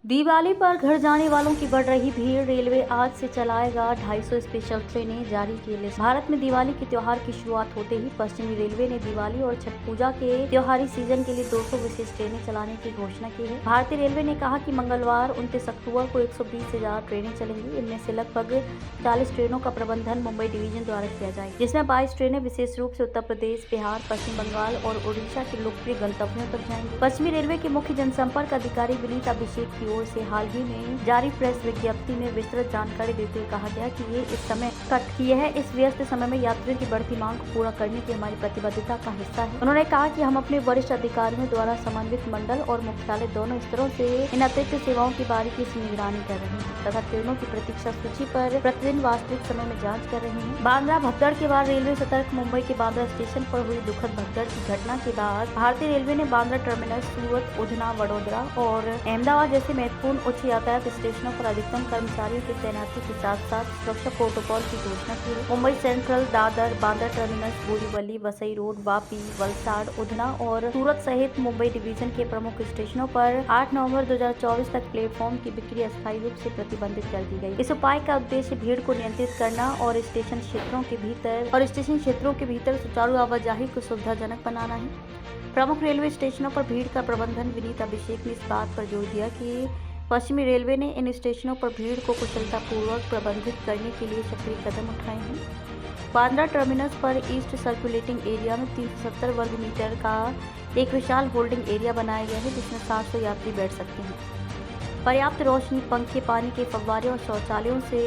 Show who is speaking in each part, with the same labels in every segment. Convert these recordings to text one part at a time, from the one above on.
Speaker 1: दिवाली पर घर जाने वालों की बढ़ रही भीड़। रेलवे आज से चलाएगा 250 स्पेशल ट्रेनें, जारी की लिस्ट। भारत में दिवाली के त्योहार की शुरुआत होते ही पश्चिमी रेलवे ने दिवाली और छठ पूजा के त्योहारी सीजन के लिए 200 विशेष ट्रेनें चलाने की घोषणा की है। भारतीय रेलवे ने कहा कि मंगलवार 29 अक्टूबर को 120 से ज्यादा ट्रेनें चलेंगी। इनमें से लगभग 40 ट्रेनों का प्रबंधन मुंबई डिवीजन द्वारा किया जाएगा, जिसमें 22 ट्रेनें विशेष रूप से उत्तर प्रदेश, बिहार, पश्चिम बंगाल और उड़ीसा के लोकप्रिय गंतव्यों तक जाएंगी। पश्चिमी रेलवे के मुख्य जनसंपर्क अधिकारी विनीत अभिषेक की ओर से हाल ही में जारी प्रेस विज्ञप्ति में विस्तृत जानकारी देते हुए कहा गया कि यह इस व्यस्त समय में यात्रियों की बढ़ती मांग को पूरा करने की हमारी प्रतिबद्धता का हिस्सा है। उन्होंने कहा कि हम अपने वरिष्ठ अधिकारियों द्वारा समन्वित मंडल और मुख्यालय दोनों स्तरों से इन अतिरिक्त सेवाओं की बारीकी से निगरानी कर रहे हैं तथा ट्रेनों की प्रतीक्षा सूची पर प्रतिदिन वास्तविक समय में जाँच कर रहे हैं। बांद्रा भगदड़ के बाद रेलवे सतर्क। मुंबई के बांद्रा स्टेशन पर हुई दुखद भगदड़ की घटना के बाद भारतीय रेलवे ने बांद्रा टर्मिनस, सूरत, उधना, वडोदरा और अहमदाबाद जैसे महत्वपूर्ण उच्च यातायात स्टेशनों पर अधिकतम कर्मचारियों की तैनाती के साथ साथ सुरक्षा प्रोटोकॉल की घोषणा की है। Mumbai central, Dadar, Bandra terminus, Borivali, Vasai road, Vapi, Valsad, Udhna और सूरत सहित मुंबई डिवीजन के प्रमुख स्टेशनों पर 8 नवंबर 2024 तक प्लेटफॉर्म की बिक्री अस्थायी रूप से प्रतिबंधित कर दी गई। इस उपाय का उद्देश्य भीड़ को नियंत्रित करना और स्टेशन क्षेत्रों के भीतर सुचारू आवाजाही को सुविधाजनक बनाना है। प्रमुख रेलवे स्टेशनों पर भीड़ का प्रबंधन। विनीत अभिषेक ने इस बात पर जोर दिया कि पश्चिमी रेलवे ने इन स्टेशनों पर भीड़ को कुशलतापूर्वक प्रबंधित करने के लिए सक्रिय कदम उठाए हैं। बांद्रा टर्मिनस पर ईस्ट सर्कुलेटिंग एरिया में 370 वर्ग मीटर का एक विशाल होल्डिंग एरिया बनाया गया है, जिसमें 700 यात्री बैठ सकते हैं। पर्याप्त रोशनी, पंखे, पानी के फव्वारे और शौचालयों से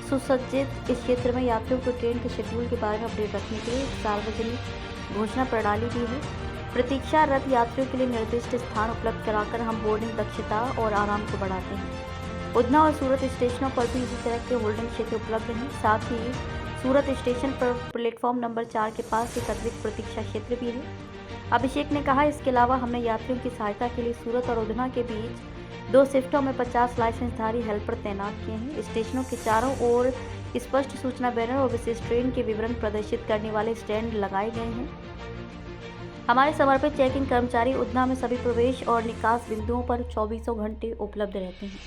Speaker 1: सुसज्जित इस क्षेत्र में यात्रियों को ट्रेन के शेड्यूल के बारे में अपडेट रखने के लिए सार्वजनिक घोषणा प्रणाली भी है। प्रतीक्षारत यात्रियों के लिए निर्दिष्ट स्थान उपलब्ध कराकर हम बोर्डिंग दक्षता और आराम को बढ़ाते हैं। उधना और सूरत स्टेशनों पर भी इसी तरह के होल्डिंग क्षेत्र उपलब्ध हैं। साथ ही सूरत स्टेशन पर प्लेटफॉर्म नंबर 4 के पास एक अतिरिक्त प्रतीक्षा क्षेत्र भी है। अभिषेक ने कहा, इसके अलावा हमने यात्रियों की सहायता के लिए सूरत और उधना के बीच 2 शिफ्टों में 50 लाइसेंसधारी हेल्पर तैनात किए हैं। स्टेशनों के चारों ओर स्पष्ट सूचना बैनर और विशेष ट्रेन के विवरण प्रदर्शित करने वाले स्टैंड लगाए गए हैं। हमारे समर्पित चेकिंग कर्मचारी उधना में सभी प्रवेश और निकास बिंदुओं पर 24 घंटे उपलब्ध रहते हैं।